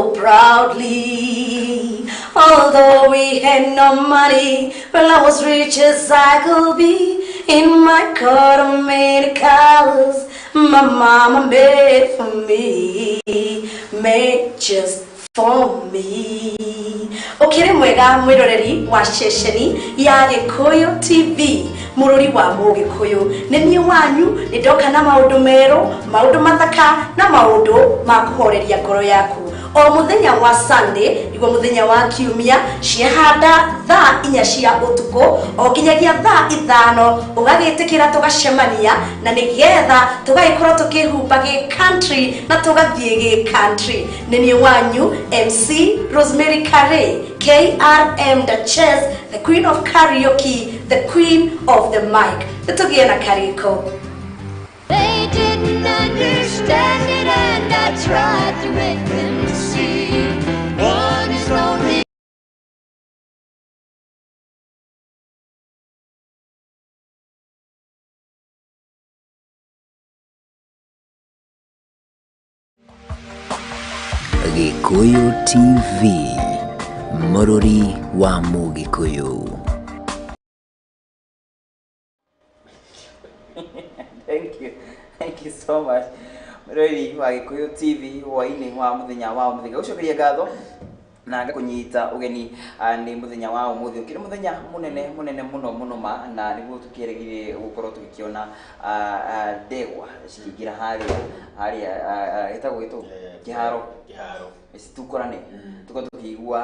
so proudly. Although we had no money, well, I was rich as I could be. In my coat of many colors, my mama made for me, made just for me. Ukiri mwega mwiroreri wa shesheni ya Gikuyu TV, mururi wa Mugikuyu. Nini wanyu nidoka na maundu mero, maundu mathaka na maundu makuhoreria ngoro yaku. O muthenya wa Sunday niguo muthenya wa kiumia ciehanda thaa 4 cia utuku o kinyagia thaa 5 ugagitikira tugacemania na nigetha tugaikorwo tukihumba gi country na tugathie gi country. Nini wanyu MC Rosemary Kare, KRM Duchess, the queen of karaoke, the queen of the mic. Tutugie na kariko. They didn't understand it and I tried to make them see. One is lonely. Gikuyu TV, mururi wa Mugikuyu. Thank you so much. Mururi wa Gikuyu TV hwaini wa muthenya wa muthenya ucokeria ngatho na ngakunyita ugeni ni muthenya wa umuthi ukiri muthenya munene muno ma na niguo tukiregire gukorwo tukiona ndegwa cikingira haria etagwo gitu kiharo situkorane tuko tukigua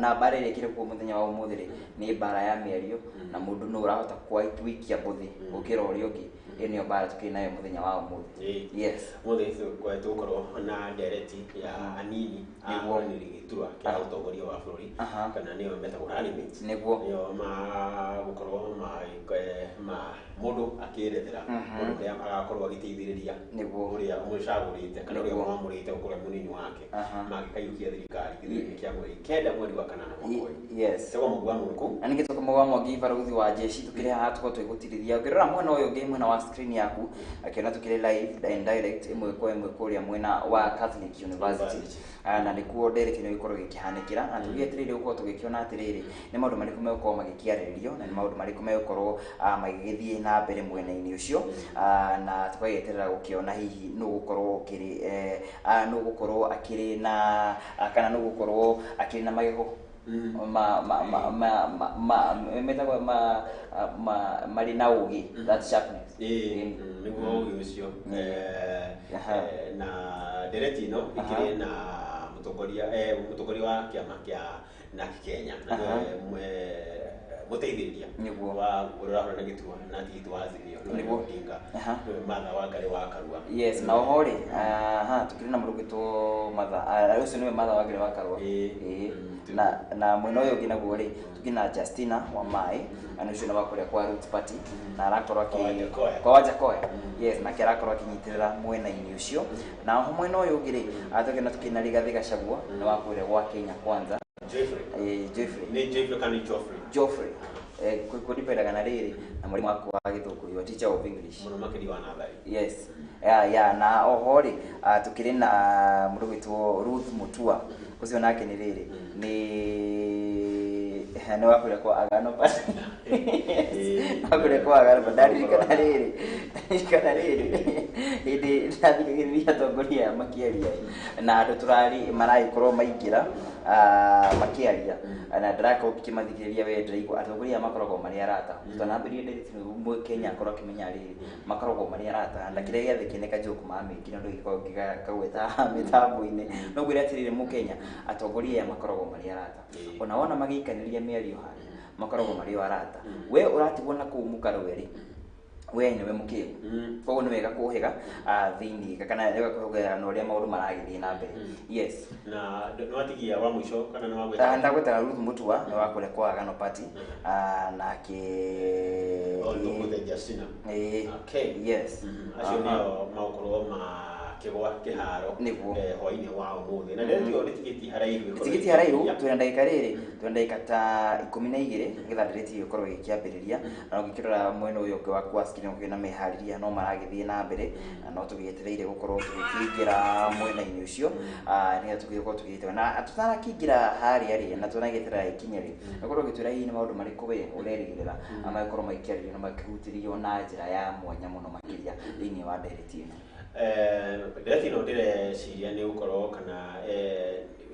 na bara ile kire ku muthenya wa umuthi ni bara ya mĩario na mundu no urahota kwikia mbuthi ukira urio ki eneo bara tukinayo muthenya wa umuthi. Yes, muthenya kwa tukorwo na ndereti ya anini niguo ni giturwa kia utongoria wa bũrũri kana niyo metagwo parliament niguo gukorwo ma mundu akirethera mundu ria agakorwo agiteithĩrĩria niguo uria mucagurite kana uria mwamurite gukorwo munini wake magikayukia thirikari githini kia mweri kenda mweri wa kanana mwaka. Yes, tego mugwa muruku ani gitoka mugwa mwangi baruthi wa jeshi tukire haha tuko twigutirithia ukirora mwena uyu ngi mwena wa screen yaku akiona tukire live and direct imwe kwa imwe kuria mwena wa Catholic University na nikuo direct ni ikorwo gikihanikira na tugiyetirire uko tugikiona atiriri ni maundu mariku megukorwo magikiarĩrĩrio na ni maundu mariku megukorwo magigithie na mbere mwena-ini ucio na tukayeterera gukiona hihi no gukorwo kiri no gukorwo akiri na kana no gukorwo akiri na magego metagwo mari na ugi that sharpness niguo ugi ucio na dereti no ikiri na mutongoria wa kiama kia na Kenya muteithĩrĩria niguo wa urahora na gitua na titu wazimio niguo Odinga Martha Wangari wa Karua. Yes, na ohori tukiri na murugito Martha ucio niwe Martha Wangari wa Karua na mwena uyu ngi naguo ri tukina Justina wa Mai ana ucio na wakoria kwa Roots Party na arakorwo kwa Wajakoya. Yes, na kirakorwo akinyitirira mwena-ini ucio na mwena uyu ngi ri atukina tukina Rigathi Gachagua na wakoria kwa Kenya Kwanza Jeffrey ni Jeffrey kana Joffrey kudipenda kana riri na mwalimu wako wa githukuri wa teacher of English muno makiri wa nathari. Yes, na ohori tukiri na murugitwo Ruth Mutua ucio nake ni riri ni wakuria kwa Agano Party wakuria kwa Agano Party kana riri ndi ndathikiriria tongoria makiaria na andu turari maraikorwo maingira makiaria na ndarako kimathikiriria we ndiraigua atongoria makoragwo mari arata tutanambirie ndiriti mwe Kenya akorwo kimenya riri makoragwo mari arata na kire giathe kineka joku mami kina ndo gikorwo kigaweta mitambo-ini no gwira atirire mu Kenya atongoria makoragwo mari arata ona wona magikaniria mĩario hari makoragwo mari arata we uratigwo na kuu mukarweri we ni we mukiru koguo ni wega kuhiga thini kana wega kuhiga no ria maundu maragithie na mbere. Yes, na no atigia wa mwisho kana no wagweta ndagweta Ruth Mutua ni wakore kwa Agano Party na ki Justina. Okay, yes, acio nio maukorwo akigwa kiharo hwaini wa umuthi na ndio tigiti haraihu twenda ndagika riri twenda ndagika ta 12 ngetha ndireti ikorwo ikiambiriria na ngikirora mwena uyu ungi waku wa screen ukina mehariria no maragithie na mbere no tugietereire gukorwo tugikingira mwena-ini ucio ni tugikorwo tugitwa na tutarakingira haria ri na tunageterera ikinyeri gukorwo gitwira hii ni maundu mariku we urerigirira amakorwo maikiaririo na makihutirio na njira ya mwanya muno makiria thiini wa ndereti ino ndereti ino ndireciria ni gukorwo kana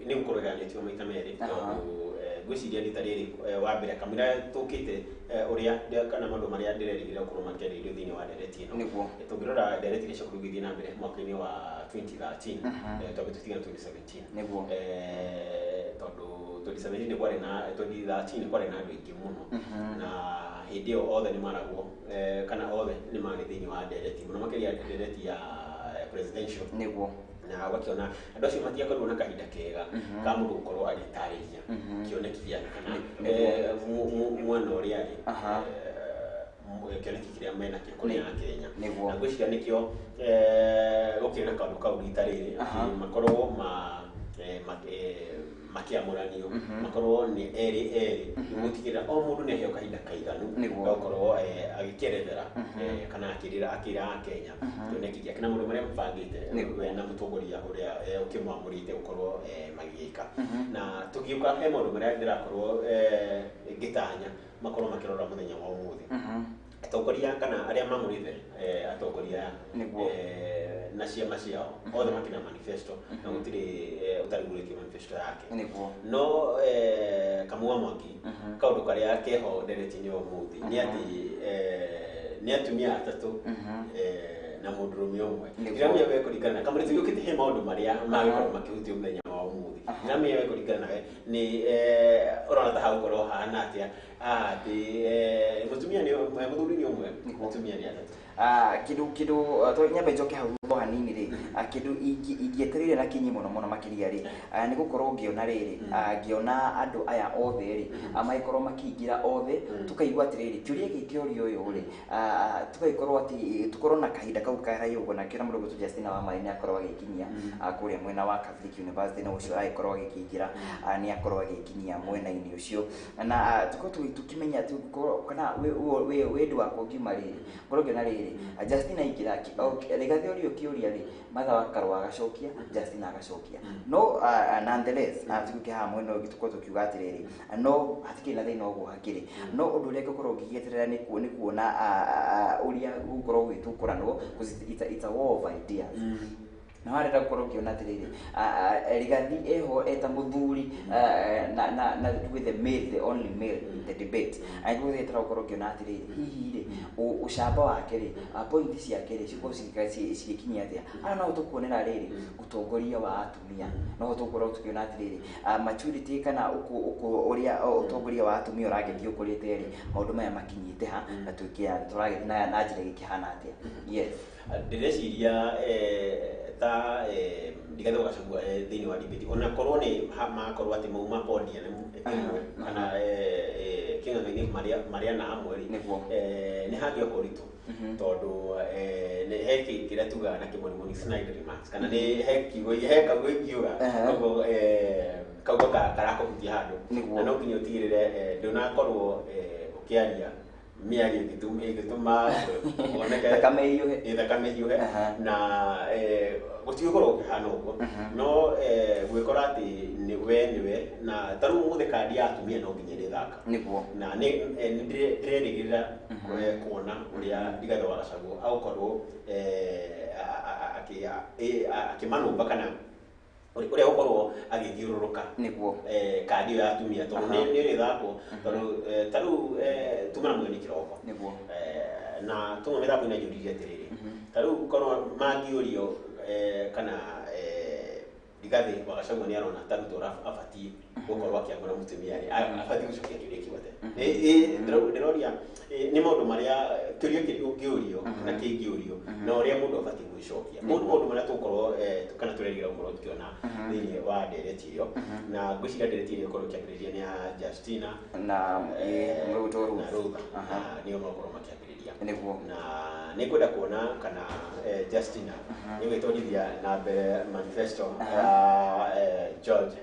ni gukorwo ganitio maita meri tondu gwiciria rita riri wa mbere kamira tukite uria kana maundu maria ndirerigirira gukorwo makiaririo thiini wa ndereti ino tungirora ndereti ni cukuru githii na mbere mwaka-ini wa 2013 tondu tutigana 2017 tondu 2017 kwari na 2013 kwari na andu aingi muno na hindi yo othe ni maragwo kana othe ni mari thiini wa ndereti muno makiria ndereti ya presidential na wakiona andu acio matiakorwo na kahinda kega ka mundu gukorwo agitariria kioneki giake kana mwana uria ari kioneki kiria mena kikuria na Kenya na gwiciria nikio gukira kaundu kau rita riri makorwo makiamuranio makorwo ni eri gutigirira o mundu ni aheo kahinda kaiganu gukorwo agikierethera kana akira Kenya kioneki giake na mundu maria mabangite na mutongoria uria ukimwamurite gukorwo magika na tugiuka he mundu maria ndirakorwo gitanya makorwo makirora muthenya wa umuthi atongoria kana aria mamurite atongoria na ciama ciao othe makina manifesto na gutiri utarigurikio manifesto yake no Kamua Mwangi kaundu karia keho ndereti-ini umuthi ni atumia atatu na mundurume umwe iramia we kuringana kamuri tuyukite he maundu maria magikorwo makihutio muthenya wa umuthi iramia we kuringana ni urona ta hau korwo hana atia ati mutumia ni muthuri ni umwe mutumia ni atatu kidu to nyamba ijoke hau hanini ri kidu ingieterire na kinyi muno makiria ri ni gukorwo ngiona riri ngiona andu aya othe ri amaikorwo makiingira othe tukaigwa atiriri kiuria gikiorio uyu ri tukaikorwo ati tukorwo na kahinda kau karai ugo na kira mundu gutu Justina wa Maina akorwo agikinyia kuria mwena wa Catholic University na ucio aikorwo agikingira ni akorwo agikinyia mwena-ini ucio na tukimenya ati kana we ndu wako ngiuma riri ngoro ngiona riri Justina ingira Rigathi orio kiuria ri matha wakarwa agacokia Justina agacokia no nonetheless tukuke ha mwena gituko tukiuga atiriri no hatikina thina uguo hakiri no undu uria gukorwo ngigieterera ni kuona uria gukorwo gwitukuranwo it's a war of ideas na harenda gukorwo ngiona atiriri Rigathi eho eta muthuri na with the male, the only male in the debate aigu thira gukorwo ngiona atiriri hihi ri ucamba wake ri point ciake ri ciko cikinyia atia no tukuonera riri utongoria wa atumia no tukorwo tukiona atiriri maturity kana uria utongoria wa atumia uragethie ukurite ri maundu maya makinyite ha na tukia turagethie na njira gikihana atia yes ndireciria ta Rigathi Gachagua thiini wa debate ona korwo ni makorwo ati mauma podia imwe kana king'ang'aini maria na amwe ni hangio koritu tondu ni heki kira tuga na kimoni Snyder remarks kana ni heki heka gwikiuga kogo kogo karako kutia handu na no kinyo tigirire ndona korwo ukiaria miario gituma oneka kameiyo na gutiukorwo kihana uguo no gwikora ati niwe na taru muthe kandi ya atumia no nginya rithaka na ni ndirerigirira kuona uria Rigathi Gachagua aukorwo akimanumba kana uria ukorwo agithiururuka kandi ya atumia tondu ni rithako tondu taru tumana mwini kiroko na tumo mithako ina juriria atiriri taru korwo mangiurio kana Rigathi Gachagua ni arona taru tora abatie gukorwo akiamura mutumia ri abatie gucokia kiuria kiwate ndiroria ni maundu maria kiuria kiurio na kingiurio na uria mundu abatie gwicokia maundu maria tukorwo kana turerigira gukorwo tukiona thiini wa ndereti iyo na gwiciria ndereti iyo ikorwo kiambiriria ni Justina na Ruto niyo makorwo makiambiriria niguo na nĩ kwenda kuona kana Justina nĩ gwĩtwarithia na mbere manifesto ya George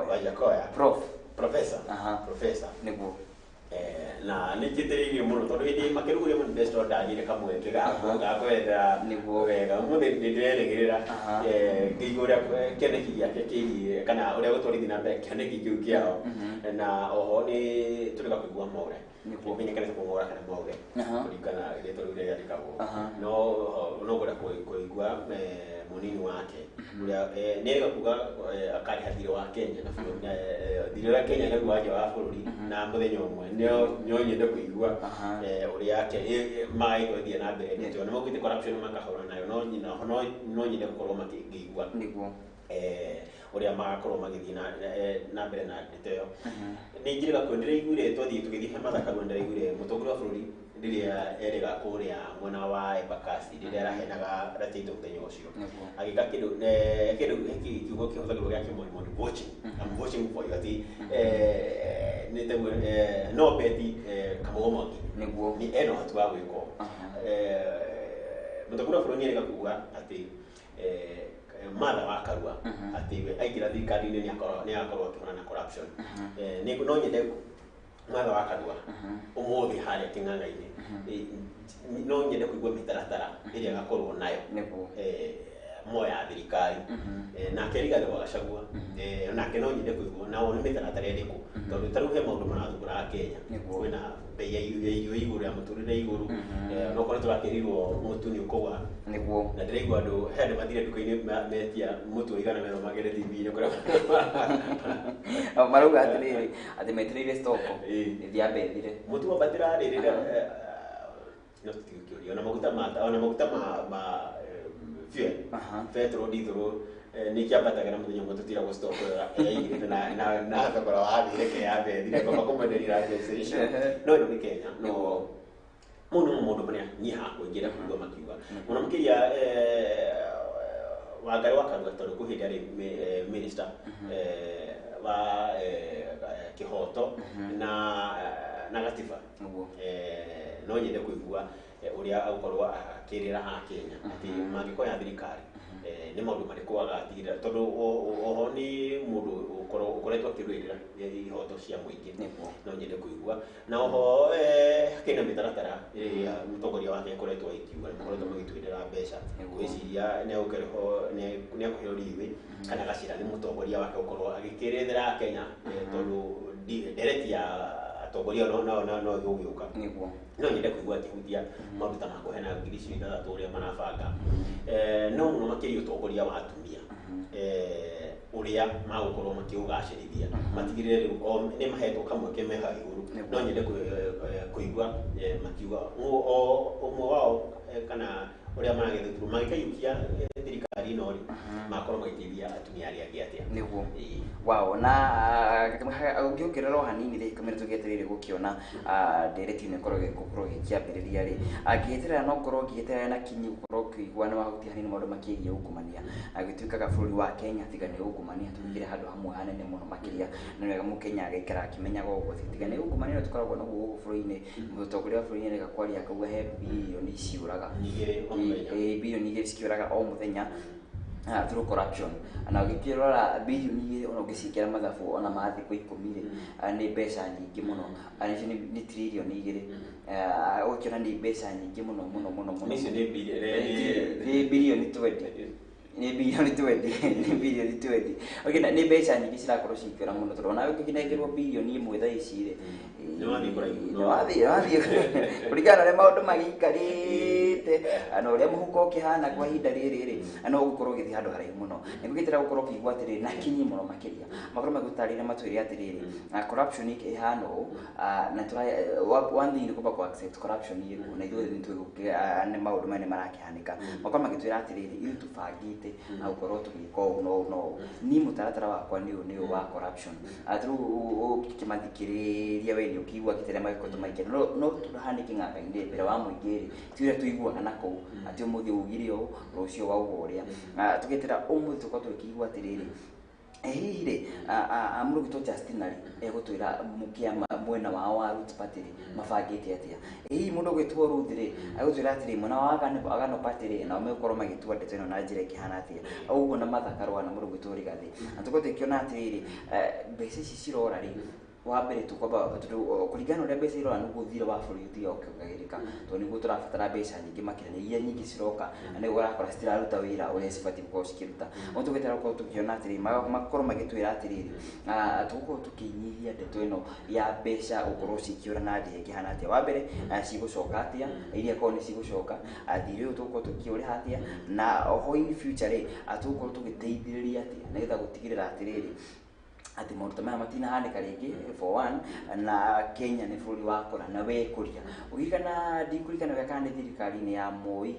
Wajakoya professor nĩguo na nĩ njĩtĩrĩirie mũno tondũ hĩndĩ makĩrugũria manifesto ndagire kamweke gakwenda nĩguo wega ũmũthĩ nĩndĩrerĩgĩrĩra ngĩigua ũrĩa kĩoneki gĩake kĩgiĩ kana ũrĩa gũtwarithia na mbere kĩoneki kĩu kĩao na oho nĩ tũrĩga kũigua Maure menyekane kũmora kana Maure kũringana rĩtwa rĩu rĩrĩa rĩkagwo no gwenda kũigua mũnini wake ũrĩa nĩerĩga kuga akarĩha thirĩ wa Kenya na thirĩ wa Kenya nĩguo wanja wa bũrũri na mũthenya ũmwe nĩo nyende kũigua ũrĩa magaigithia na mbere nĩtio nĩ maugĩte corruption makahũra nayo no nyende gũkorwo makĩigua ũrĩa magakorwo magĩthiĩ na mbere na ndeto ĩyo nĩ njĩrĩga kwĩ ndĩraiguire twathiĩ tũgĩthiĩ he mathaka ndĩraiguire mũtongoria wa bũrũri rĩrĩa erĩga kũrĩa mwena wa Embakasi rĩrĩa arahenaga ratito mũthenya ũcio agĩka kĩndũ kiugo kĩhũthagĩrwo gĩa kĩmonimoni I'm watching for you ati no beti Kamau Mwangi nĩguo ni eno hatu wa gwĩko mũtongoria wa bũrũri nĩerĩga kuga atĩ Martha wa Karua atĩ aingĩra thirikari-inĩ nĩ akorwo akĩhũrana na corruption no nyende Martha wa Karua ũmũthĩ harĩa kĩng'ang'a-inĩ no nyende kũigua mĩtaratara ĩrĩa agakorwo nayo moya thirikari nake Rigathĩ wa Gachagua nake no nyende kũigua nao nĩ mĩtaratara ĩrĩkũ tondũ ta rĩu he maũndũ marathumbũra Kenya kwĩna bei ya irio igũrũ ya mũtũrĩre igũrũ no korwo tũrakĩrirwo mũtu nĩ ũkũgũa na ndĩraigua andũ he andũ mathire nduka-inĩ metia mũtu ũigana mero magere TV-inĩ kũrĩa marauga atĩrĩrĩ atĩ metereire stock ĩthiambe ĩthire mũtu wambatĩra rĩrĩ no tũtigũkĩũria ona maguta ma fuel petrol diesel nĩ kĩambataga na mũthenya ũmwe tũtiragwo stock yaigĩrĩte na thogora wa thĩ reke yambethire kwamba kũmwenderia mbeca icio no ĩno nĩ Kenya no mũndũ marĩa nyiha kũingĩra kũigua makiuga mũno makĩria Wangari wa Karua tondũ kwĩ hĩndĩ arĩ minister wa kĩhoto na gatiba no nyende kũigua ũrĩa agũkorwo akĩrĩra ha Kenya atĩ mangĩkoya thirikari nĩ maũndũ marĩkũ agatigĩrĩra tondũ oho nĩ mũndũ ũkoretwo akĩrũĩrĩra ihoto cia mũingĩ no nyende kũigua na oho kĩna mĩtaratara ĩrĩa mũtongoria wake akoretwo agĩkiuga nĩmakoretwo magĩtuĩrĩra mbeca gwĩciria nĩekũheo riũĩ kana gacĩra nĩ mũtongoria wake gũkorwo agĩkĩrĩthĩra Kenya tondũ ndereti ya atongoria no gũgĩũka no nyende kũigua akĩhutia maũndũ ta ma kũheana ngiri icio ithathatũ ũrĩa marabanga no mũno makĩria ũtongoria wa atumia ũrĩa magũkorwo makĩũgacĩrithia matigĩrĩre rĩu nĩ mahetwo kamweke meha igũrũ no nyende kũigua makiuga ũmwe wao kana ũrĩa maragethũkirwo magĩkaiũkia thirikari ĩno rĩ makorwo magĩteithia atumia arĩa angĩ atĩa nĩguo wao na ũngĩongerera hanini rĩ kamere tũgĩeterere gũkĩona ndereti ĩno ĩkorwo gĩkĩambĩrĩria rĩ angĩeterera no korwo ngĩeterera na kinyi gũkorwo kũigua na mahuti hanini maũndũ makĩgiĩ ungumania agĩtuĩkaga bũrũri wa Kenya tiga nĩ ungumania tũigire handũ hamwe hanene mũno makĩria na wega mũkenya agĩikara akĩmenyaga ũguo tiga nĩ ungumania tũkoragwo naguo gũkũ bũrũri-inĩ mũtongoria wa bũrũri nĩarega kwaria akauga he bilioni ciũraga bilioni 2 ciũraga o mũthenya through corruption na ũgĩkĩrora bilioni 2 ona ũgĩciĩkĩra mathabu ona ma thikũ 10 rĩ nĩ mbeca nyingĩ mũno icio nĩ trilioni 2 ũkĩona nĩ mbeca nyingĩ mũno icio nĩ bilioni 20 nĩ bilioni 20 okay nĩ mbeca nyingĩ cirakorwo cikĩra mũno tondũ nawe ũkĩnengerwo bilioni 1 thaa ici rĩ nĩ wathiĩ kũringana na maũndũ magĩikarĩte na ũrĩa mũhuko ũkĩhana kwa ihinda rĩrĩ rĩ no ũgũkorwo ũgĩthiĩ handũ haraihu mũno nĩ gũgĩtĩra gũkorwo ũkĩigua atĩrĩrĩ na kinyi mũno makĩria makorwo magĩtarĩria matwĩre atĩrĩrĩ corruption ĩhana ũũ na one thing nĩ kwamba ku accept corruption ĩrĩkũ na ithuothe nĩ twĩgũkĩra nĩ maũndũ maya nĩ marakĩhanĩka makorwo magĩtwĩra atĩrĩrĩ ithuĩ tũbangĩte na gũkorwo tũgĩka ũũ no niĩ mũtaratara wakwa nĩ ũyũ wa corruption rĩu ũkĩmathikĩrĩria we nĩ ũkĩigua gĩtĩrĩa magĩkorwo maingĩ no tũhane kĩng'ang'a-inĩ mbere wa mũingĩ rĩ ti ũrĩa tũiguaga na kũu atĩ ũmũthĩ ugire ũũ rũciũ wauga ũrĩa tũgĩtĩra ũmũthĩ tũkorwo tũgĩkĩigua atĩrĩrĩ Ehire Murugi Justinary egutwira mukia mwena wao wa Roots Party mabangite atia mundu gwitwo Ruthiri agutwira atiri mwana wa Agano Party na mekorwo magitua ndeto ino na njira kihana atia uguo na mathakarwa na Murugi Rigathi atukote kiona atiri mbeca ici cirora ri wa mbere tukwamba kuringana uria mbeca irora nugu thira wa bũrũri uthio ukagirika to niguo turabatara mbeca nyingi makira iria nyingi ciroka na niguo rakora citiraruta wira uria cibati gukorwo cikiruta no tugitara gukorwo tukiona atiri makorwo magitwira atiriri tugukorwo tukinyihia ndeto ino ya mbeca gukorwo cikiura na njira kihana atia wa mbere cigucoka atia iria korwo ni cigucoka thiri uyu tugukorwo tukiuria atia na oho in future ri tugukorwo tugiteithiriria atia nigetha gutigirira atiriri ati maundu maya matinahanika ringi for one na Kenya ni bũrũri wa kũra na wekuria ũgikana ndikurikana weka nĩ thirikari-inĩ ya Moi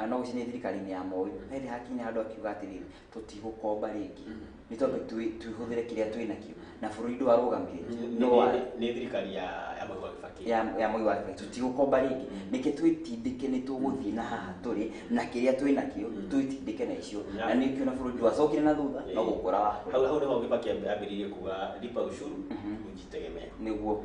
no gũci nĩ thirikari-inĩ ya Moi hĩndĩ hakinya andũ akiuga atiriri tũtigũkomba rĩngĩ nĩ tondũ twĩhũthĩre kĩrĩa twĩnakĩo na bũrũri ndwarũgamire nĩ thirikari ya Moi wa Kibaki ya Moi wa Kibaki tũtigũkomba rĩngĩ nĩkĩ twĩtindĩke nĩ tũgũthiĩ na haha tũrĩ na kĩrĩa twĩnakĩo twĩtindĩke na icio na nĩkĩo na bũrũri ndwacokire na thutha no gũkũra wa hau nĩho Kibaki ambĩrĩirie kuga lipa ushuru ujitegemea niguo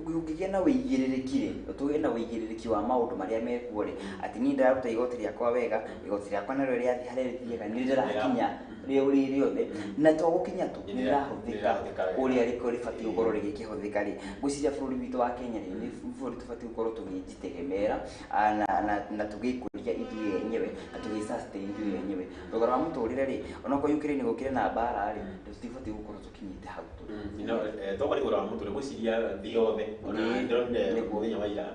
gũgĩgĩa na wĩigĩrĩrĩki tũgĩe na wĩigĩrĩrĩki wa maũndũ marĩa mekuo rĩ ati niĩ ndĩraruta igoti rĩakwa wega igoti rĩakwa narĩo rĩathiĩ harĩa rĩthiaga nĩ rĩrakinya rĩothe na to gũkinya tu nĩ rĩrahũthĩka ũrĩa rĩbatiĩ gũkorwo rĩgĩkĩhũthĩka rĩ ngwĩciria bũrũri witũ wa Kenya rĩ nĩ bũrũri tũbatiĩ gũkorwo tũgĩjitegemera na tũgĩkũria ithuĩ enyewe na tũgĩ-sustain ithuĩ enyewe thogora wa mũtũrĩre rĩ onokorwo yukire nĩ gũkire na mbara rĩ tũtibatiĩ gũkorwo tũkinyĩte hau thogora wa mũtũrĩre gwĩciria thĩ yothe ona ndĩronire mũthenya wa ira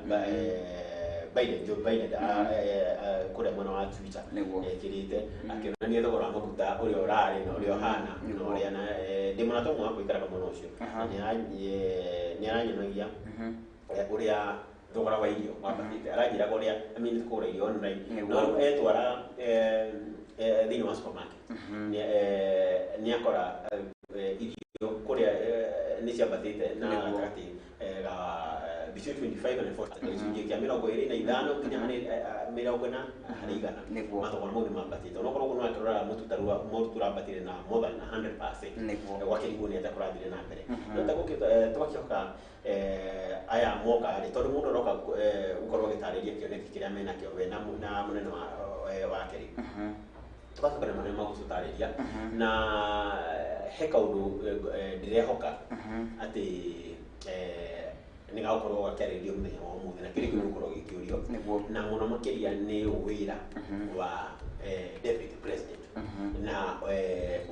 Joe Biden kũrĩa mwena wa Twitter ekĩrĩte akĩonania thogora wa maguta ũrĩa ũrarĩ na ũrĩa ũhana na ũrĩa ndĩ mũrata ũmwe wa gũikaraga mwena ũcio nĩ aranyonagia ũrĩa thogora wa irio wambatĩte aranjĩraga ũrĩa kũgũra irio online no etwara thĩinĩ wa supermarket nĩ akora irio kũrĩa nĩ ciambatĩte na gatagatĩ between 25 and 40 gĩcunjĩ kĩa 25 nginya 40 harĩ igana mathogora mau nĩ mambatĩte onokorwo no atũrora mũtu tũrambatire na more than 100% gwakĩrigwo nĩ atĩa kũrathire na mbere no tũgakĩoka aya moka rĩ tondũ mũndũ aroka gũkorwo agĩtarĩria kĩoneki kĩrĩa menakĩo we na mũnene wake rĩ tũgacoka na marĩa magũtũtarĩria na he kaũndũ ndĩrehoka atĩ nĩ gakorwo gakĩarĩrio mũthenya wa ũmũthĩ na kĩrĩa gĩgũkorwo gĩkĩũrio na mũno makĩria nĩ wĩra wa deputy president na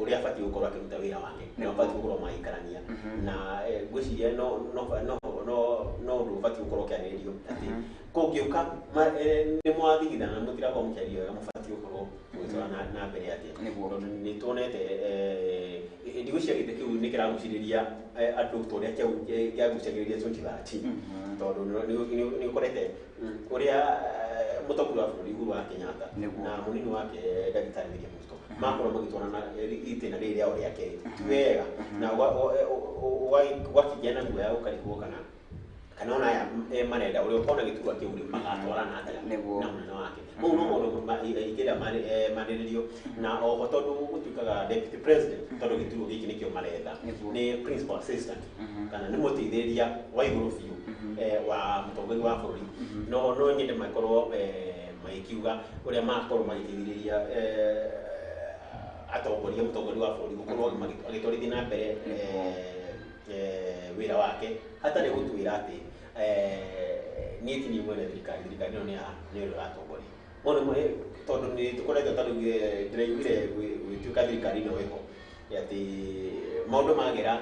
ũrĩa abatiĩ gũkorwo akĩruta wĩra wake na abatiĩ gũkorwo magĩikarania na ngwĩciria no ũndũ ũbatiĩ gũkorwo ũkĩarĩrio atĩ kũngĩũka nĩ mwathigithana mũtirakorwo mũkĩaria wega mũbatiĩ gũkorwo mũgĩtwara na mbere atĩa tondũ nĩ tuonete ndigwĩciria gĩtĩ kĩu nĩ kĩragucĩrĩria andũ ta ũrĩa kĩagucagĩrĩria 2013 tondũ nĩ ũkorete ũrĩa mũtongoria wa bũrũri Uhuru wa Kenyatta na mũnini wake Ndagĩtarĩ William Ruto makorwo magĩtwarana itĩna rĩrĩ rĩao rĩa kerĩ ti wega na gwakĩgĩa na guoya gũkarigwo kana ona aya marenda ũrĩa ũkona gĩturwa kĩu rĩ magatwarana atĩa na mũnene wake mau no maũndũ ingĩrĩa marĩrĩrio na oho tondũ gũtuĩkaga deputy president tondũ gĩturwa gĩkĩ nĩkĩo maretha nĩ principal assistant kana nĩ mũteithĩrĩria wa igũrũ biũ wa mũtongoria wa bũrũri no nyende makorwo magĩkiuga ũrĩa makorwo magĩteithĩrĩria atongoria mũtongoria wa bũrũri gũkorwo agĩtwarithia na mbere wĩra wake hatarĩ gũtwĩra atĩ niĩ ti niĩ mwene thirikari ĩno nĩ ũrĩa ũratongoria mũno tondũ nĩ tũkoretwo tondũ ndĩraiguire gwĩtuĩka thirikari ĩno ĩho atĩ maũndũ magera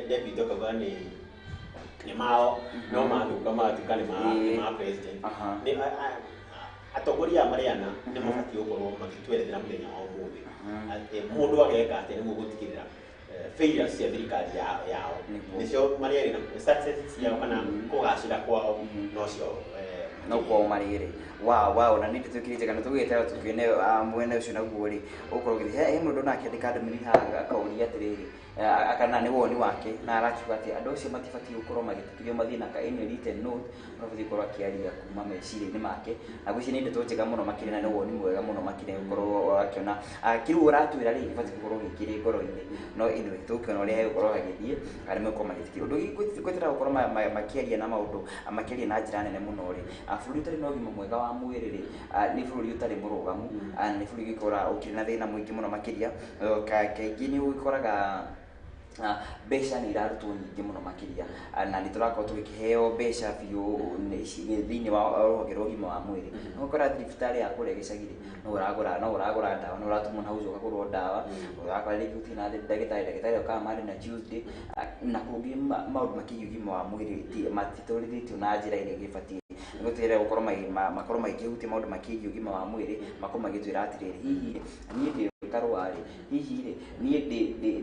deputy akauga nĩ mao no mathũka magatuĩka nĩ ma president atongoria marĩana nĩ mabatiĩ gũkorwo magĩtwerethera mũthenya wa ũmũthĩ mũndũ ageka atĩ nĩ mũgũtigĩrĩra failures cia thirikari yao nĩcio marĩarĩ na success ciao kana kũgacĩra kwao nocio no kwa marire wow na nindi tukirije kana tugitera tukine mwene ucio naguo ri ukorwo githi he mundu nake ndikandumiri ha akauria atiriri akana ni woni wake na arakiuga ati andu acio matibati gukorwo magitikirio mathina ka in written note no gukorwo akiaria kuma meciria-ini make na guci nindi tunjega muno makire na ni woni mwega muno makire gukorwo wakiona kiru uratwira ri ibati gukorwo gikiri ngoro-ini no inwe tukiona uria gukorwo hagithie ari meko magitikirio ndu gwetera gukorwo makiaria na maundu makiaria na njira nene muno ri bũrũri ũtarĩ na ũgima mwega wa mwĩrĩ rĩ nĩ bũrũri ũtarĩ mũrũgamu nĩ bũrũri ũgĩkora ũkĩrĩ na thĩna mũingĩ mũno makĩria kaingĩ nĩ ũgĩkoraga mbeca nĩ irarutwo nyingĩ mũno makĩria na nĩ tũrakorwo tũgĩkĩheo mbeca biũ thĩinĩ wa rũhonge rwa ũgima wa mwĩrĩ no ũkora thibitarĩ ya kũrĩa gĩcagi-rĩ no ũragũra ndawa no ũratũmwo na ũcio ũkagũrwo ndawa ũrakora rĩngĩ ũthiĩ na ndagĩtarĩ ũkaga marĩ na Tuesday na kũngĩ maũndũ makĩgiĩ ũgima wa mwĩrĩ matitwarithĩtio na njĩra ĩrĩa ĩgĩbatiĩ nĩgũtwĩra makorwo magĩkĩhutia maũndũ makĩgiĩ ũgima wa mwĩrĩ makorwo magĩtwĩra atĩrĩrĩ hihi niĩ ndĩ karũarĩ hihi rĩ niĩ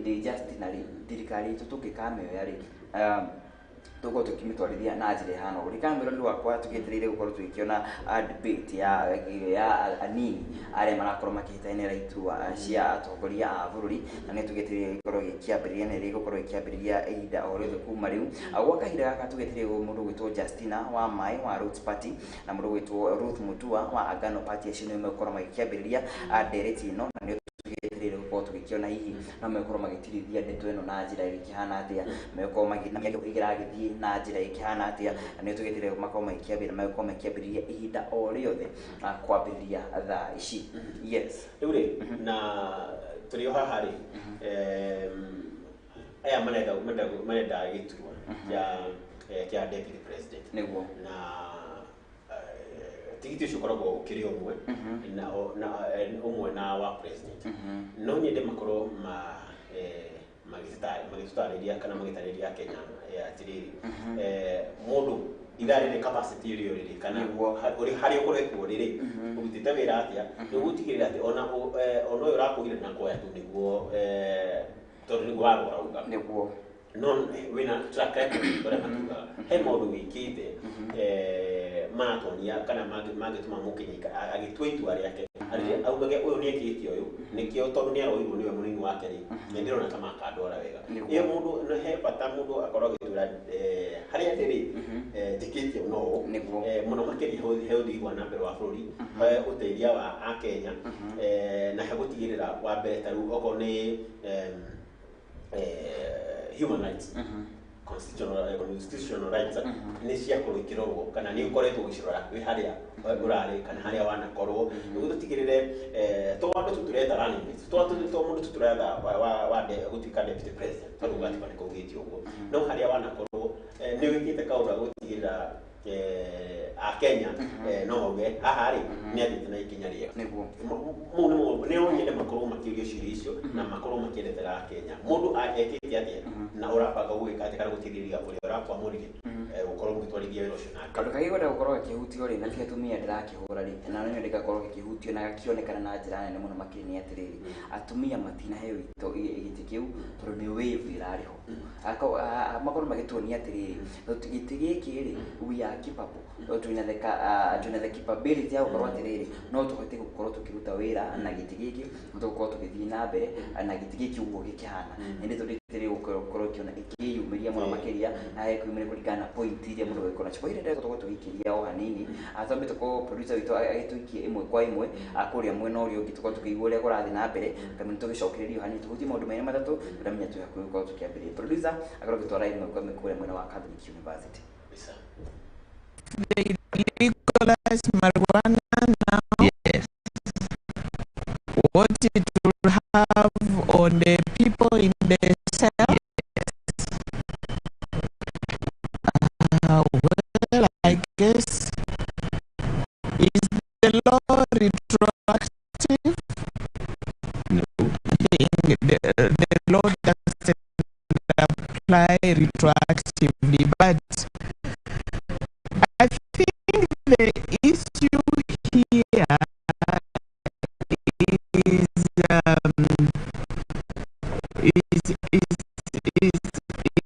ndĩ Justina rĩ thirikari itũ tũngĩkamĩoya rĩ tuko tukimĩtwarithia na njĩra ĩhana ũguo rĩkamĩrori wakwa tũgĩetereire gũkorwo tũgĩkĩona debate ya anini arĩa marakorwo makĩhĩtania iturwa cia atongoria a bũrũri na nĩ tũgĩetereire gĩkorwo gĩkĩambĩrĩria na gĩgũkorwo gĩkĩambĩrĩria ihinda o rĩothe kuma rĩu gwa kahinda gaka tũgĩetereire mũndũ gwĩtwo Justina wa Mai wa Roots Party na mũndũ gwĩtwo Ruth Mutua wa Agano Party acio nĩo megũkorwo magĩkĩambĩrĩria ndereti ĩno na nĩ tũgĩetereire gũkorwo tũgĩkĩona hihi no megũkorwo magĩtirithia ndeto ĩno na njĩra ĩkĩhana atĩa megũkorwo ĩgĩragĩthiĩ na njĩra ĩkĩhana atĩa na nĩ tũgĩetereire makorwo makĩambĩrĩria ihinda o rĩothe kwambĩrĩria thaa ici yes rĩu rĩ na tũrĩ o haha rĩ aya marenda gĩturwa kĩa deputy president nĩguo na tigiti ũcio ũkoragwo ũkĩrĩ ũmwe ũmwe na wa president no nyende makorwo magĩtũtarĩria kana magĩtarĩria Kenya atĩrĩrĩ mũndũ ithaa rĩrĩ capacity ĩrĩa ũrĩ kana harĩa ũkoretwo rĩrĩ ũrutĩte wĩra atĩa nĩguo ũtigĩrĩre atĩ ona ũyũ ũrakũgire na kuoya tu nĩguo tondũ nĩguo warauga nĩguo no wĩna track record ũrĩa matugaga he maũndũ wĩkĩte maratonia kana mangĩtũma mũkinyika agĩtua itua rĩake augage ũyũ nĩ ekĩte ũyũ nĩkĩo tondũ nĩ aroirwo nĩwe mũnini wake rĩ nĩ ndĩrona ta makandwara wega ĩyo mũndũ he bata mũndũ akorwo agĩtũra harĩa ndĩrĩ njĩkĩte no mũno makĩria he ũthii wa na mbere wa bũrũri he ũteithia wa Akenya na he gũtigĩrĩra wa mbere ta rĩu okorwo nĩ human rights constitutional rights nĩ ciakorwo ikĩrorwo kana nĩ ũkoretwo ũgĩcirora wĩ harĩa ũrarĩ kana harĩa wanakorwo nĩguo tũtigĩrĩre to andũ tu tũretha running mates to mũndũ tu tũretha wa gũtuĩka deputy president tondũ gatiba nĩ kaugĩte ũguo no harĩa wanakorwo nĩ wĩkĩte kaũndũ ga gũtigĩrĩra Akenya no mauge haha rĩ nĩ athiĩte na ikinya rĩega nĩguo nĩo nyende makorwo makĩũria ciũria icio na makorwo makĩerethera Akenya mũndũ ekĩte atĩa na ũrabanga gwĩka atĩa kana gũteithĩrĩria ũrĩa ũrakwamũrire gũkorwo mũgĩtwarithia wĩra ũcio nake kaũndũ kagĩkwenda gũkorwo gakĩhutio rĩ na ti atumia ndĩrakĩhũra rĩ na nĩ gakorwo gakĩhutio na gakĩonekana na njĩra nene mũno makĩria nĩ atĩrĩrĩ atumia matinaheo gĩtĩ kĩu tondũ nĩ wave ĩrarĩ ho makorwo magĩtuonia atĩrĩrĩ gĩtĩ gĩkĩ rĩ we are capable twĩna the capability ya gũkorwo atĩrĩrĩ no tũhote gũkorwo tũkĩruta wĩra na gĩtĩ gĩkĩ no tũgũkorwo tũgĩthiĩ na mbere na gĩtĩ gĩkĩ ũguo gĩkĩhana nĩ tũrĩtĩrĩ gũkorwo kĩona ikĩyumĩria mũno makĩria na kwĩmĩrĩa kũringana na point iria mũndũ gũkorwo nacio kwa ihinda rĩrĩa tũkorwo tũgĩikĩria o hanini atambĩ tũkorwo producer witũ agĩtũikie ĩmwe kwa ĩmwe kũrĩa mwena ũrĩa ũngĩ tũkorwo tũkĩigua ũrĩa kũrathiĩ na mbere kamene tũgĩcokererio hanini tũhutie maũndũ merĩ matatũ tũramenya twĩ gũkorwo tũkĩambĩrĩria producer akorwo gĩtwara ĩmwe kwa ĩmwe kũrĩa mwena wa Catholic University. They legalize marijuana now. Yes. What it will have on the people in the cell? Well, I guess, is the law retroactive? No. The law doesn't apply retroactively, but I think the issue here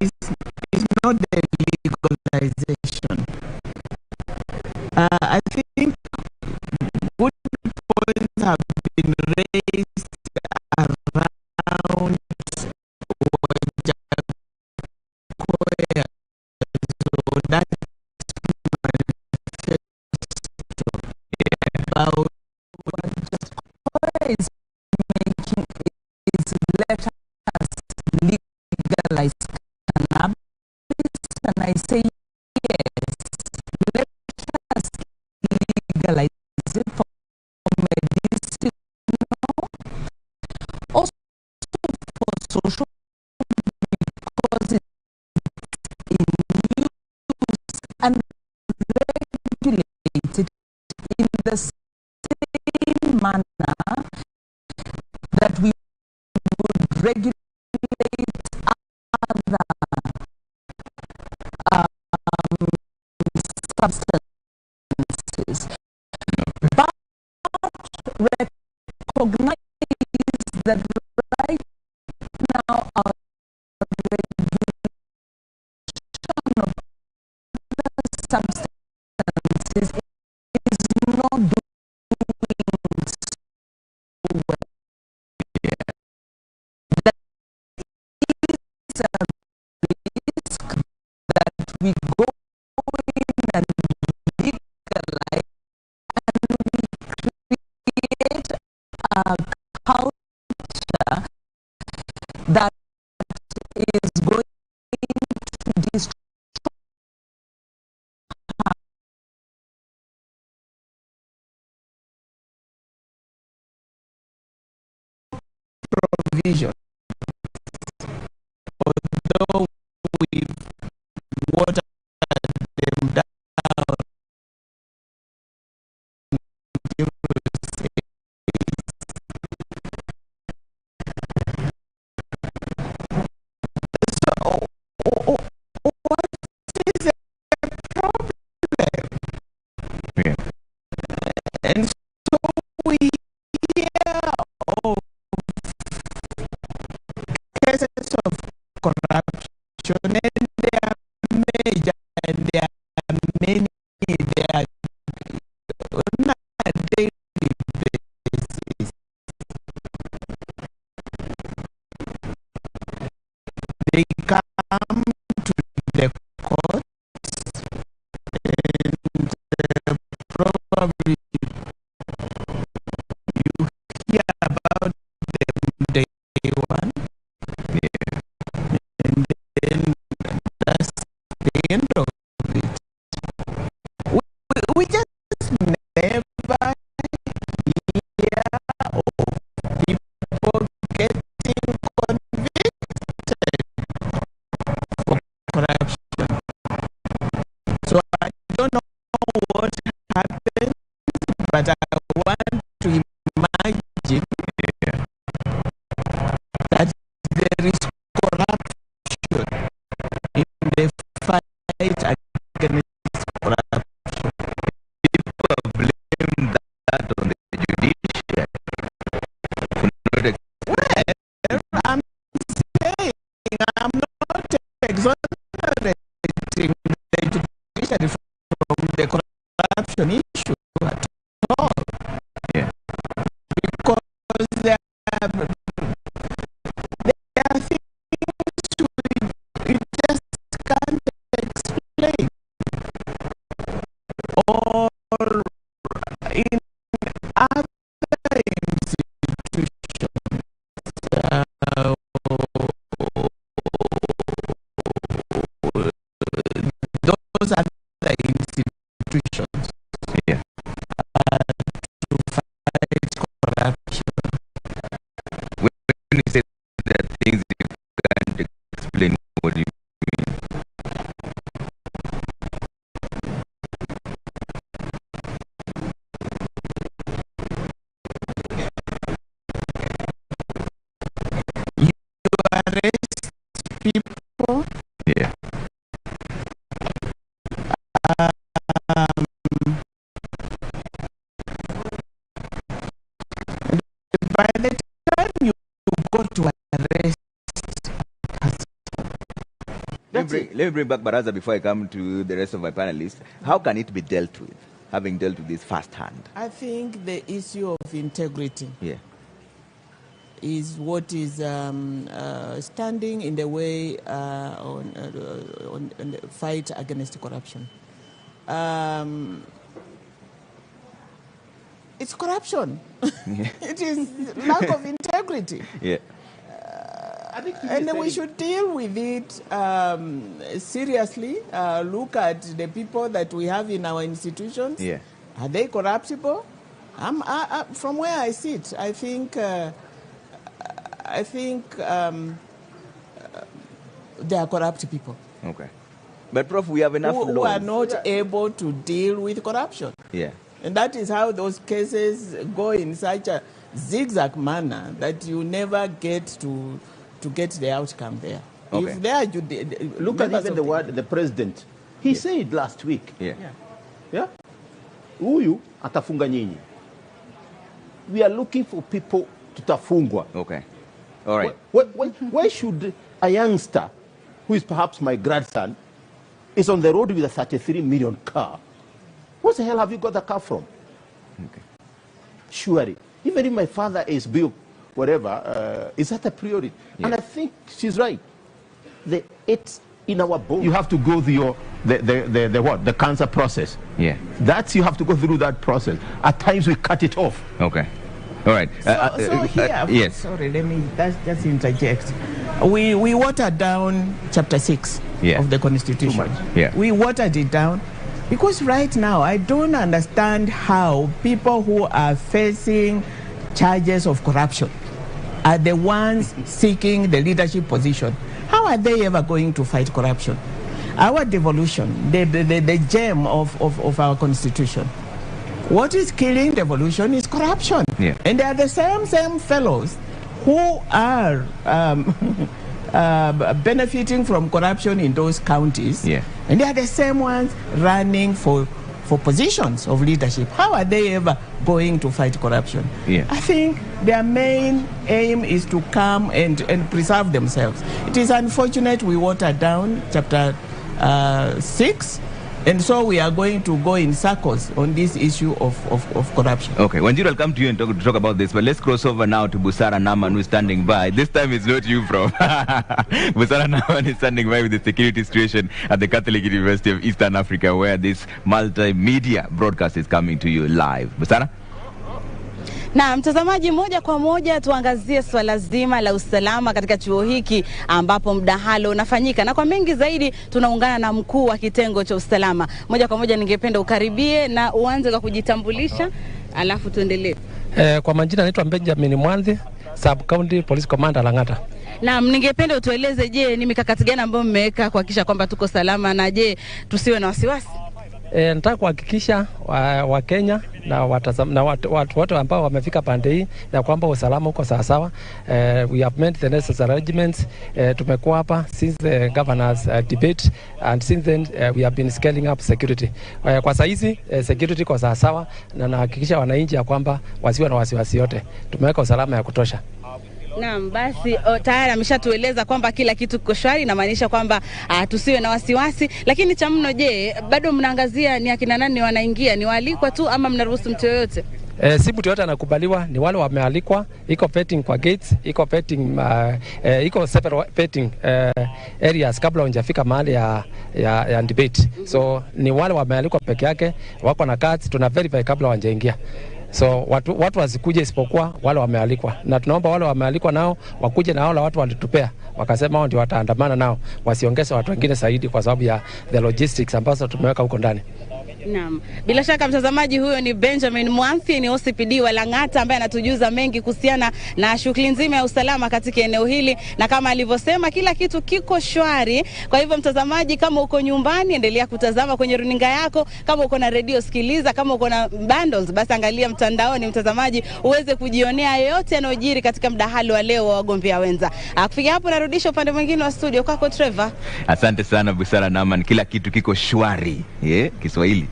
is not the legalization. I been raised around Wajakoya, so that's about Wajakoya is making is let us legalize cannabis, and I say yes, let us legalize it for medicinal, also for social, because it's in use and regulated in the same manner that we would regulate other substances, but recognize that right now our regulation of other substances is not doing so well. There is a risk that we go in and legalize and we create a culture that is going to destroy provision. Although we've watered them down, you say, so what is the problem? Yeah. And so we hear of cases of corruption, and they are major, and there are many, they are on a daily basis. They come to the court and probably you hear about them day one, and then that's the end of it. We just never hear of people getting convicted for corruption. So I don't know what happened, but I want to imagine that there is corruption in the fight against corruption. People blame that on the judiciary. Well, I'm saying I'm not exonerating the judiciary from the corruption issue at all. Yeah. Because there are things we just can't explain. Or in other institutions, those other institutions, yeah, to fight corruption. When you say that things you can't explain, what do you mean? You arrest people, yeah. By the time you go to arrest, Let me bring back Baraza before I come to the rest of my panelists. How can it be dealt with? having dealt with this firsthand? I think the issue of integrity is what is standing in the way on the fight against corruption. It's corruption. It is lack of integrity. And we should deal with it seriously. Look at the people that we have in our institutions. Are they corruptible? From where I sit, I think they are corrupt people. Okay. But Prof, we have enough who are not able to deal with corruption. And that is how those cases go in such a zigzag manner that you never get to get the outcome there. Okay. If there look at even the word the president. He said last week. Huyu atafunga nyinyi. We are looking for people tutafungwa. Okay. All right. Why should a youngster who is perhaps my grandson is on the road with a 33 million car? What the hell have you got the car from? Okay. Surely. Even if my father is built, whatever, is that a priority? And I think she's right. It's in our bones. You have to go through the cancer process. That's, you have to go through that process. At times we cut it off. Okay. All right. So here, yes. Sorry, let me just interject. We watered down chapter 6 of the Constitution. We watered it down because right now I don't understand how people who are facing charges of corruption are the ones seeking the leadership position. How are they ever going to fight corruption? Our devolution, the gem of our Constitution, what is killing devolution is corruption. And they are the same fellows who are benefiting from corruption in those counties. And they are the same ones running for positions of leadership. How are they ever going to fight corruption? I think their main aim is to come and preserve themselves. It is unfortunate we watered down chapter 6, and so we are going to go in circles on this issue of corruption. Okay, Wanjiru, I'll come to you and talk about this, but let's cross over now to Busara Naman, who is standing by. This time it's not you, Prof. Busara Naman is standing by with the security situation at the Catholic University of Eastern Africa, where this multimedia broadcast is coming to you live. Busara? Na mtazamaji, moja kwa moja tuangazie swala zima la usalama katika chuo hiki ambapo mdahalo unafanyika, na kwa mengi zaidi tunaungana na mkuu wa kitengo cha usalama. Moja kwa moja ningependa ukaribie na uanze kwa kujitambulisha alafu tuendelee. Kwa majina naitwa Benjamin Mwanzi, Sub County Police Commander Lang'ata. Na ningependa utueleze, je, ni mikakati gani ambayo mmeweka kuhakikisha kwamba tuko salama, na je tusiwe na wasiwasi? Nataka kuhakikisha wa Kenya na watu wote ambao wamefika pande hii na kwamba usalama uko sawa sawa. We have made the necessary arrangements. Tumekuwa hapa since the governor's debate, and since then we have been scaling up security. Kwa sasa hizi security kwa sawa sawa, na nahakikisha wananchi ya kwamba wasiwe na wasiwasi yote. Tumeweka usalama ya kutosha. Naam, basi tayari ameshatueleza kwamba kila kitu kiko shwari, inamaanisha kwamba tusiwe na wasiwasi. Lakini cha mno, je, bado mnaangazia ni akina nani wanaingia? Ni waalikwa tu ama mnaruhusu mtu yoyote? Si mtu yote anakubaliwa, ni wale wamealikwa. Iko vetting kwa gates, iko vetting, iko several vetting areas kabla hujafika mahali ya debate. So ni wale wamealikwa peke yake, wako na cards, tuna verify kabla hawajaingia. So watu wasikuje isipokuwa wale wamealikwa, na tunaomba wale wamealikwa nao wakuje na wale watu walitupea wakasema wao ndio wataandamana nao, wasiongeze watu wengine zaidi kwa sababu ya the logistics ambazo tumeweka huko ndani. Naam. Bila shaka mtazamaji, huyo ni Benjamin Mwanthi, ni OCPD wa Lang'ata, ambaye anatujuza mengi kuhusiana na shughuli nzima ya usalama katika eneo hili, na kama alivyosema kila kitu kiko shwari. Kwa hivyo mtazamaji, kama uko nyumbani endelea kutazama kwenye runinga yako, kama uko na radio sikiliza, kama uko na bundles basi angalia mtandaoni mtazamaji, uweze kujionea yote yanayojiri katika mdahalo wa leo wa wagombea wenza. Kufikia hapo narudisha upande mwingine wa studio kwako Trevor. Asante sana Busara Naman, kila kitu kiko shwari. Kiswahili.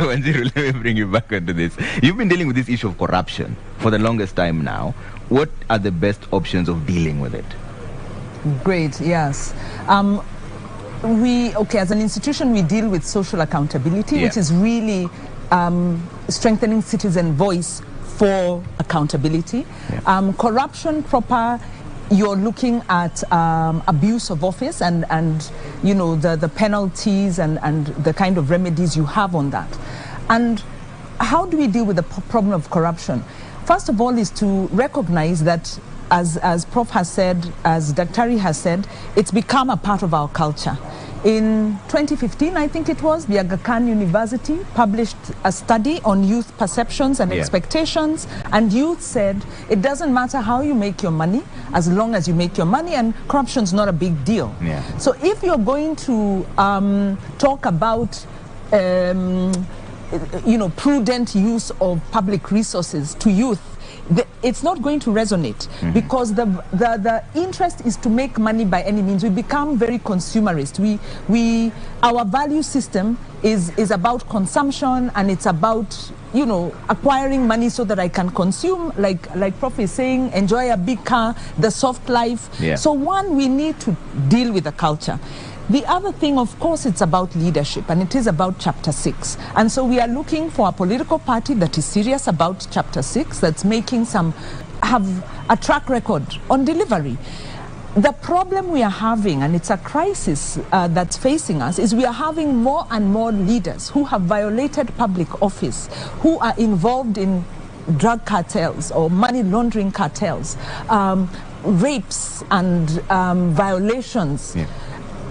Wanjiru, let me bring you back into this. You've been dealing with this issue of corruption for the longest time now. What are the best options of dealing with it? Great, yes. As an institution, we deal with social accountability, which is really strengthening citizen voice for accountability. Corruption proper, you're looking at abuse of office and you know, the penalties and the kind of remedies you have on that. And how do we deal with the problem of corruption? First of all is to recognize that, as Prof has said, as Daktari has said, it's become a part of our culture. In 2015, I think it was, the Aga Khan University published a study on youth perceptions and expectations, and youth said it doesn't matter how you make your money, as long as you make your money, and corruption's not a big deal. So if you're going to talk about you know, prudent use of public resources to youth, it's not going to resonate because the interest is to make money by any means. We become very consumerist. Our value system is about consumption, and it's about, you know, acquiring money so that I can consume, like Prof is saying, enjoy a big car, the soft life. So one, we need to deal with the culture. The other thing, of course, it's about leadership, and it is about Chapter 6. And so we are looking for a political party that is serious about Chapter 6, that's have a track record on delivery. The problem we are having, and it's a crisis that's facing us, is we are having more and more leaders who have violated public office, who are involved in drug cartels or money laundering cartels, rapes and violations.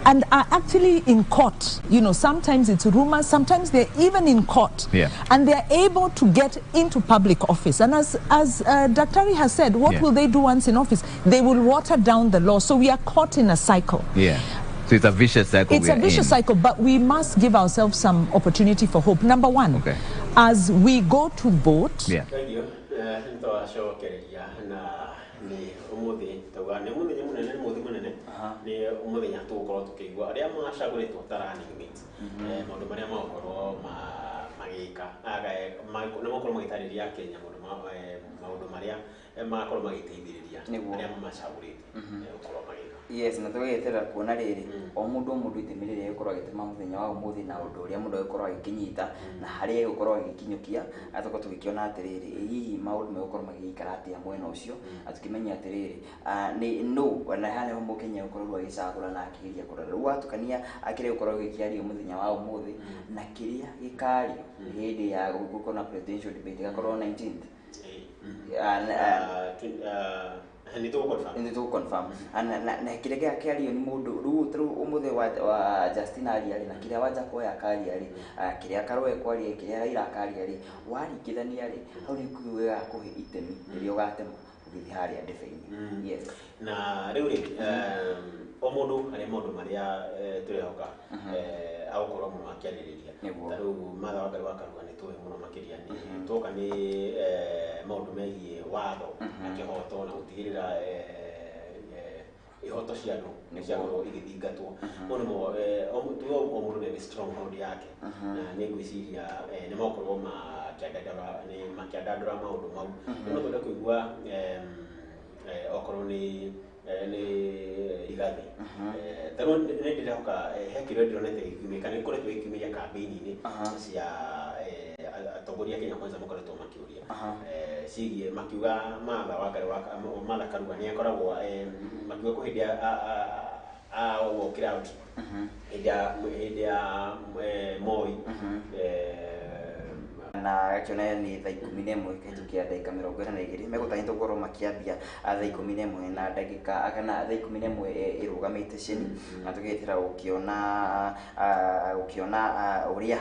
And are actually in court. You know, sometimes it's rumors, sometimes they're even in court. And they're able to get into public office. And as Daktari has said, what will they do once in office? They will water down the law. So we are caught in a cycle. So it's a vicious cycle. It's a vicious cycle, but we must give ourselves some opportunity for hope. Number one, as we go to vote. Thank you. ni umuthenya tugukorwo tukigwa aria macaguritwo taranimit maundu maria magukorwo magika ni makorwo magitariria Kenya maundu maria makorwo magiteithiriria aria macagurite gukorwo magika. Yes, na tugeterera kuona riri o mundu itemirire gukorwo agitema muthenya wa umuthi na undu uria mundu gukorwo agikinyita na haria gukorwo agikinyukia atoko tugikiona atiriri hihi maundu megukorwo magikara atia mwena ucio atukimenya atiriri ni no na hane ho Mukenya gukorwo agicagura na akiria kurara riu atukania akire gukorwo agikiario muthenya wa umuthi na kiria gikari hindi ya gukorwo na presidential debate gakorwo 19th Need to confirm. Na kile kiario ni mundu riu umuthi wa Justin Aliari na kile waja koya kari ari kile akaroe kwari kile Raila kari ari warikithania ri hau ni kuiga kuhe itemi rio gatema ugithi hari andefeini. Yes. Na riu ri o mundu ari mundu maria turehoka agukorwo muno akiaririria riu matha wa Karuga ni tuwe muno makiria ni toka ni maundu megie watho akihoto na gutigirira ihoto cia andu ni ciagorwo igithingatwo muno mo o mundu ni stronghold yake na ni gwiciria ni makorwo makiandandura maundu mau no twenda kuigua okorwo ni Rigathi tano ndirauka hekiro ndironete ikimika ni kore twikimia campaign-ini cia atongoria Kenya Kwanza makoretwo makiuria cigie makiuga matha wa Martha Karua ni akoragwo makiuga kuhindia walk out hindia Moi na akiona ni thaa 11 kitukia dakika 22 megutanyitwo gukorwo makiambia thaa 11 na dakika kana thaa 11 irugamite cini na tugitira ukiona uria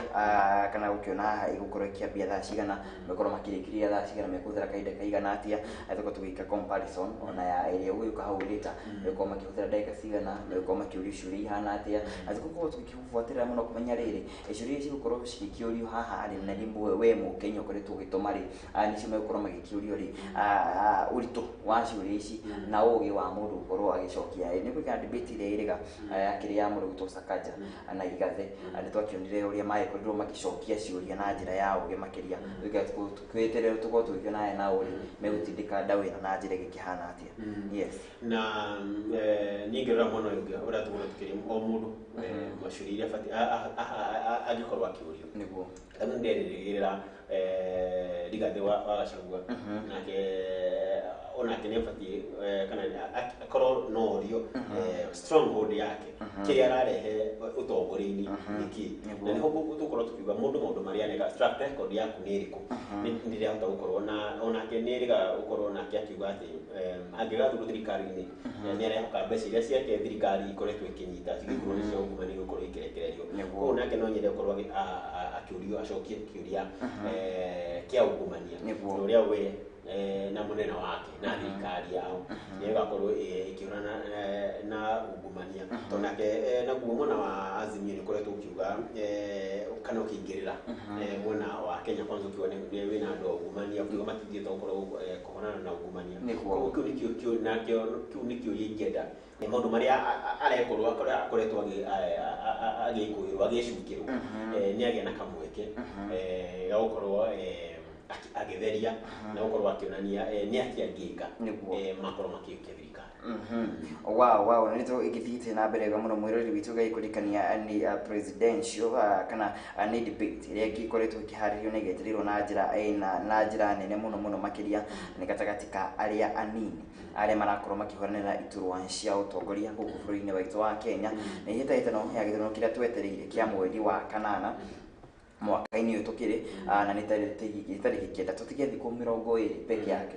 kana ukiona igukorwo ikiambia thaa cigana mekorwo makirikiria thaa cigana mekuthira kaida kaigana atia tuko tugika comparison ona ya area uguka hau later mekorwo makihuthira dakika cigana mekorwo makiuria curi hana atia atuko tukifuatira muno kumenya riri curi ici gukorwo cikiurio haha ari na limwe we Mukenya ukoretwo gitomari nicio megukorwo magikiurio ri uritu wa ciuria ici na ugi wa mundu ukorwo agicokia ni kwika debate ile iriga akiri ya mundu gutwo Sakaja na Igathe ani twakionire uria maekorirwo magicokia ciuria na njira ya ugi makiria twikweterera tuko tukiona na uri megutindika ndawe na njira gikihana atia. Yes, na ningirira muno ugi ura tuko tukiri o mundu maciuria fati agikorwo akiurio niguo tamu ndererera Rigathi wa Gachagua nake ona kinefati kana akorwo no rio stronghold yake kiri ararehe utongori-ini niki na niho tukorwo tukiuga mundu maria nega track record yaku ni iriku ni ria ukorwo na ona ke ni riga ukorwo na ke akiuga ati angigathuru thirikari-ini ni arehoka mbeca iria ciake thirikari ikoretwo ikinyita cigikorwo ni cia ungumania gukorwo ikirekererio koguo nake no nyende ukorwo akiurio acokie kiuria kia ungumania uria we na munene wake na thirikari yao ni gakorwo ikiurana na ungumania tonake naguo mwana wa Azimio ni koretwo kiuga kana ukingirira mwana wa Kenya kwanza ukiwa ni wina ndo ungumania kwa matithie tokorwo kuhonana na ungumania koguo kiu nikio yingenda ni maundu maria arekorwo akoretwo agikuirwo agicukirwo ni agia na kamweke ya gukorwo agetheria na gukorwo akionania ni akiangika makorwo makiukia thirikari wow nito igithite na mbere muno mwirori witu gaikurikania ni presidential kana ni debate iria gikoretwo kiharirio na igetirirwo na njira nene muno makiria ni gatagatika aria anini aria marakorwo makihoranira iturwa cia utongoria guku bũrũri-inĩ witũ wa Kenya na ihĩtahĩtano ya gĩthurano kĩrĩa twetereire kĩa mweri wa kanana mwaka-inĩ ũyũ tukiri na nĩ tarĩki 9 tũtige thikũ 20 peke yake